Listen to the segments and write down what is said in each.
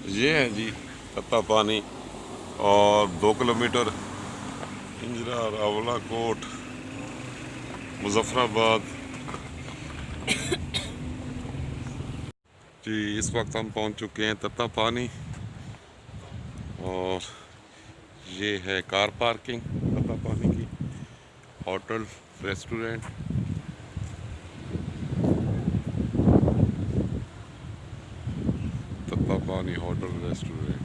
ये है जी तत्ता पानी और 2 किलोमीटर इंजरा रावला कोट मुजफ्फराबाद जी। इस वक्त हम पहुंच चुके हैं तत्ता पानी और ये है कार पार्किंग तत्ता पानी की, होटल रेस्टोरेंट। तत्ता पानी होटल रेस्टोरेंट,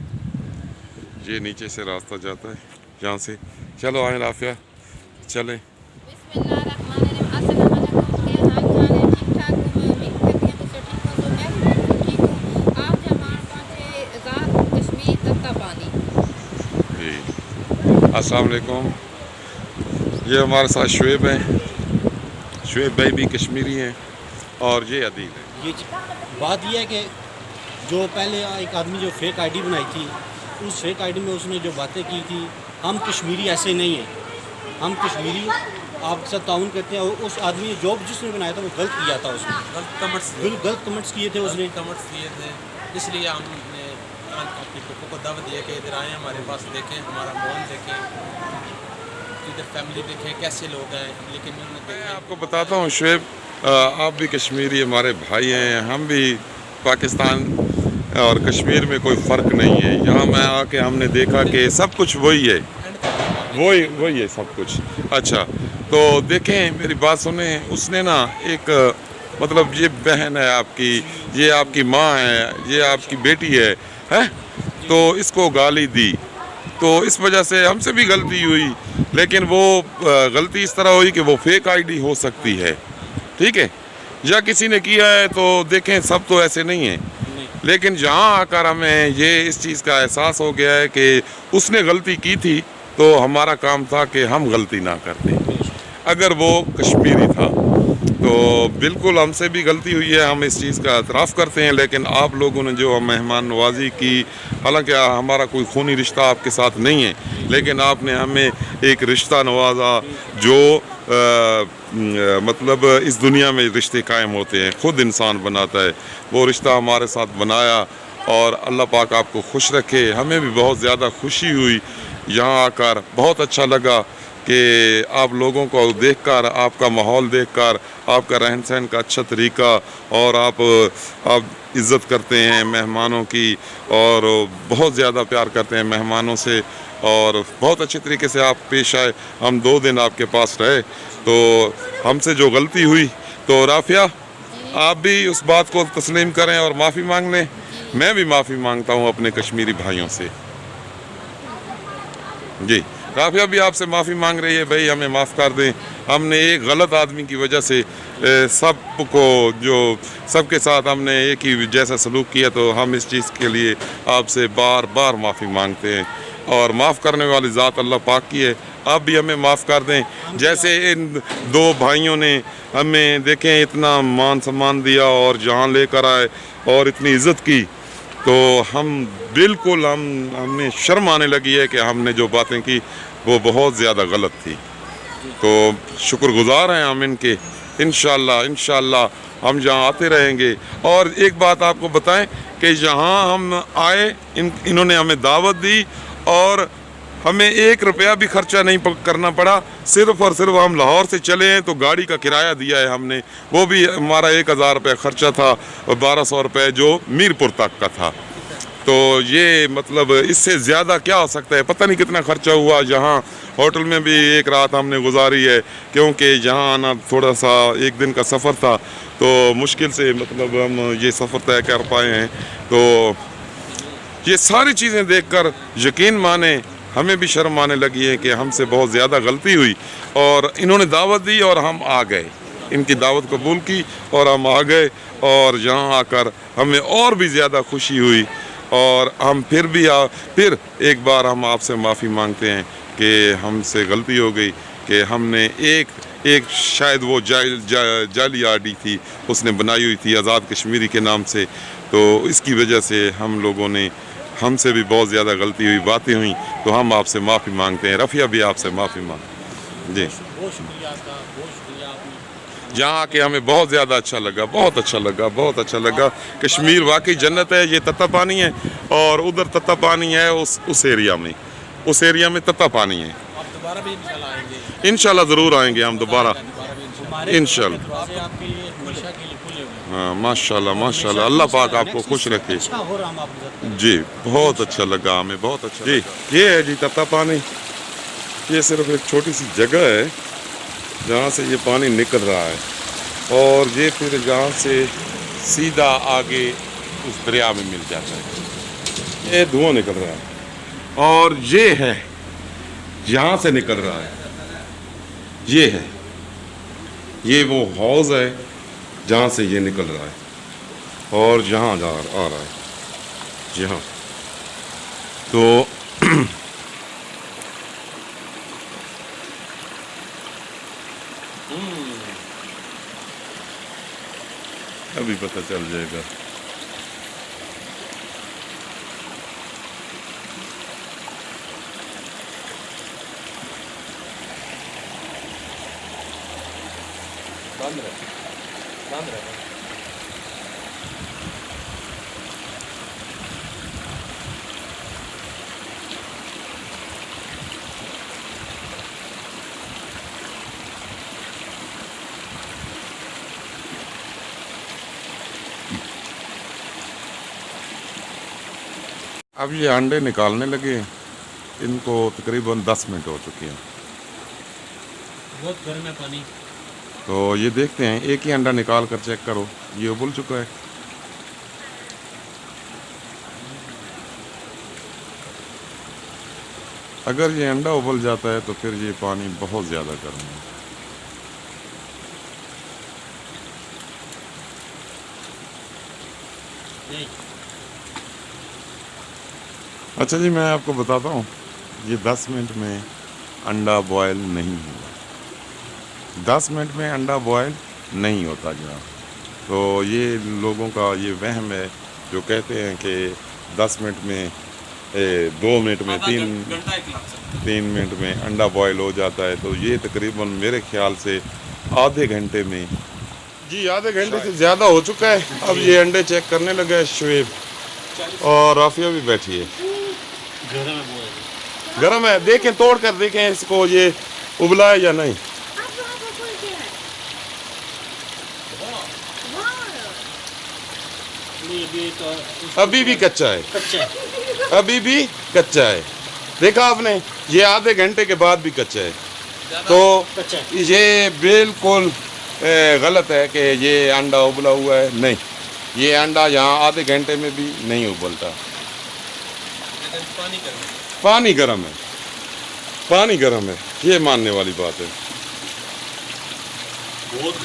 ये नीचे से रास्ता जाता है यहाँ से। चलो आए राफिया चलें। बिस्मिल्लाहिर्रहमानिर्रहीम। अस्सलाम वालेकुम। क्या हाल चाल है? ठीक ठाक हूँ। मैं उम्मीद करती हूँ कि सब ठीक हो। तो मैं भी बिल्कुल ठीक हूँ। आज हम पहुँचे आज़ाद कश्मीर तत्ता पानी। जी अस्सलाम वालेकुम। ये हमारे साथ शुएब हैं, शुएब भाई भी कश्मीरी हैं और ये अदील है। ये बात यह है कि जो पहले एक आदमी जो फेक आईडी बनाई थी, उस फेक आईडी में उसने जो बातें की थी, हम कश्मीरी ऐसे नहीं हैं, हम कश्मीरी आपके साथ ताउन करते हैं। और उस आदमी ने जॉब जिसने बनाया था वो गलत किया था, उसने गलत कमेंट्स किए थे, उसने कमेंट्स किए थे। इसलिए हमने अपनी पप्पो को दावत दिया कि इधर आएँ, हमारे पास देखें, हमारा मॉल देखें, इधर फैमिली देखें कैसे लोग हैं। लेकिन उन्होंने मैं देखा। आपको बताता हूँ शुएब, आप भी कश्मीरी हमारे भाई हैं, हम भी पाकिस्तान और कश्मीर में कोई फ़र्क नहीं है। यहाँ मैं आके हमने देखा कि सब कुछ वही है, वही है सब कुछ। अच्छा तो देखें, मेरी बात सुने। उसने ना एक मतलब ये बहन है आपकी, ये आपकी माँ है, ये आपकी बेटी है तो इसको गाली दी, तो इस वजह से हमसे भी गलती हुई। लेकिन वो गलती इस तरह हुई कि वो फेक आईडी हो सकती है, ठीक है, या किसी ने किया है। तो देखें सब तो ऐसे नहीं है, लेकिन जहाँ आकर हमें ये इस चीज़ का एहसास हो गया है कि उसने गलती की थी, तो हमारा काम था कि हम गलती ना करते। अगर वो कश्मीरी था तो बिल्कुल हमसे भी गलती हुई है, हम इस चीज़ का एतराफ़ करते हैं। लेकिन आप लोगों ने जो मेहमान नवाजी की, हालांकि हमारा कोई खूनी रिश्ता आपके साथ नहीं है, लेकिन आपने हमें एक रिश्ता नवाजा जो मतलब इस दुनिया में रिश्ते कायम होते हैं, ख़ुद इंसान बनाता है, वो रिश्ता हमारे साथ बनाया। और अल्लाह पाक आपको खुश रखे। हमें भी बहुत ज़्यादा खुशी हुई यहाँ आकर, बहुत अच्छा लगा कि आप लोगों को देखकर, आपका माहौल देखकर, आपका रहन सहन का अच्छा तरीका, और आप इज़्ज़त करते हैं मेहमानों की और बहुत ज़्यादा प्यार करते हैं मेहमानों से, और बहुत अच्छे तरीके से आप पेश आए। हम 2 दिन आपके पास रहे, तो हमसे जो गलती हुई, तो राफिया आप भी उस बात को तस्लीम करें और माफ़ी मांग लें। मैं भी माफ़ी मांगता हूँ अपने कश्मीरी भाइयों से। जी राफिया भी आपसे माफ़ी मांग रही है, भाई हमें माफ़ कर दें, हमने एक गलत आदमी की वजह से सबको, जो सबके साथ हमने एक ही जैसा सलूक किया, तो हम इस चीज़ के लिए आपसे बार बार माफ़ी मांगते हैं। और माफ़ करने वाली ज़ात अल्लाह पाक की है, आप भी हमें माफ़ कर दें। जैसे इन 2 भाइयों ने हमें देखें इतना मान सम्मान दिया और जहाँ लेकर आए और इतनी इज़्ज़त की, तो हम बिल्कुल हमें शर्म आने लगी है कि हमने जो बातें की वो बहुत ज़्यादा गलत थी। तो शुक्रगुज़ार हैं हम इनके। इंशाअल्लाह हम जहाँ आते रहेंगे। और एक बात आपको बताएं कि जहाँ हम आए, इन्होंने हमें दावत दी और हमें 1 रुपया भी खर्चा नहीं करना पड़ा। सिर्फ़ और सिर्फ हम लाहौर से चले हैं तो गाड़ी का किराया दिया है हमने, वो भी हमारा 1000 रुपये खर्चा था और 1200 रुपये जो मीरपुर तक का था। तो ये मतलब इससे ज़्यादा क्या हो सकता है, पता नहीं कितना खर्चा हुआ। जहाँ होटल में भी एक रात हमने गुजारी है, क्योंकि जहाँ आना थोड़ा सा 1 दिन का सफ़र था, तो मुश्किल से मतलब हम ये सफ़र तय कर पाए हैं। तो ये सारी चीज़ें देखकर यकीन माने हमें भी शर्म आने लगी है कि हमसे बहुत ज़्यादा गलती हुई। और इन्होंने दावत दी और हम आ गए, इनकी दावत कबूल की और हम आ गए। और यहाँ आकर हमें और भी ज़्यादा खुशी हुई। और हम फिर एक बार हम आपसे माफ़ी मांगते हैं कि हमसे गलती हो गई कि हमने एक शायद वो जाली आईडी थी, उसने बनाई हुई थी आज़ाद कश्मीरी के नाम से। तो इसकी वजह से हम लोगों ने, हमसे भी बहुत ज़्यादा गलती हुई, बातें हुई, तो हम आपसे माफ़ी मांगते हैं। रफ़िया भी आपसे माफ़ी मांग। जी बहुत शुक्रिया आपका, बहुत शुक्रिया। आपने यहाँ आके हमें बहुत ज़्यादा अच्छा लगा, बहुत अच्छा लगा, बहुत अच्छा लगा। कश्मीर वाकई जन्नत है। ये तत्ता पानी है और उधर तत्ता पानी है उस एरिया में, उस एरिया में तत्ता पानी है। आप दोबारा भी इंशाल्लाह आएंगे। इंशाल्लाह ज़रूर आएंगे हम दोबारा, हमारे इंशाल्लाह। दरवाजे आपके लिए हमेशा के लिए खुले हुए हैं। हाँ माशाल्लाह माशाल्लाह, अल्लाह पाक आपको खुश रखे। अच्छा हो रहा हम आपके साथ। जी बहुत अच्छा लगा हमें, बहुत अच्छा जी। ये है जी तत्ता पानी। ये सिर्फ एक छोटी सी जगह है जहाँ से ये पानी निकल रहा है और ये फिर यहाँ से सीधा आगे उस दरिया में मिल जाता है। ये धुआं निकल रहा है और ये है यहाँ से निकल रहा है, ये है, ये वो हौज है जहाँ से ये निकल रहा है और जहाँ आ रहा है जी हाँ। तो अभी पता चल जाएगा। बंद रहे, बंद रहे। अब ये अंडे निकालने लगे, इनको तकरीबन 10 मिनट हो चुके हैं। बहुत गर्म है पानी। तो ये देखते हैं, एक ही अंडा निकाल कर चेक करो, ये उबल चुका है। अगर ये अंडा उबल जाता है तो फिर ये पानी बहुत ज़्यादा गर्म है। नहीं अच्छा जी, मैं आपको बताता हूँ, ये 10 मिनट में अंडा बॉयल नहीं हुआ। 10 मिनट में अंडा बॉयल नहीं होता जनाब। तो ये लोगों का ये वहम है जो कहते हैं कि 10 मिनट में 2 मिनट में 3 मिनट में अंडा बॉयल हो जाता है। तो ये तकरीबन मेरे ख्याल से आधे घंटे में जी, आधे घंटे से ज़्यादा हो चुका है। अब ये अंडे चेक करने लगा है शुएब और राफिया भी बैठी है। गर्म है बहुत। गर्म है, देखें तोड़ कर देखें इसको, ये उबला है या नहीं। नहीं अभी भी कच्चा है, कच्चा है। अभी भी कच्चा है। देखा आपने, ये आधे घंटे के बाद भी कच्चा है। तो कच्चा है। ये बिल्कुल गलत है कि ये अंडा उबला हुआ है। नहीं, ये अंडा यहाँ आधे घंटे में भी नहीं उबलता। पानी गर्म है, पानी गर्म है, ये मानने वाली बात है। बहुत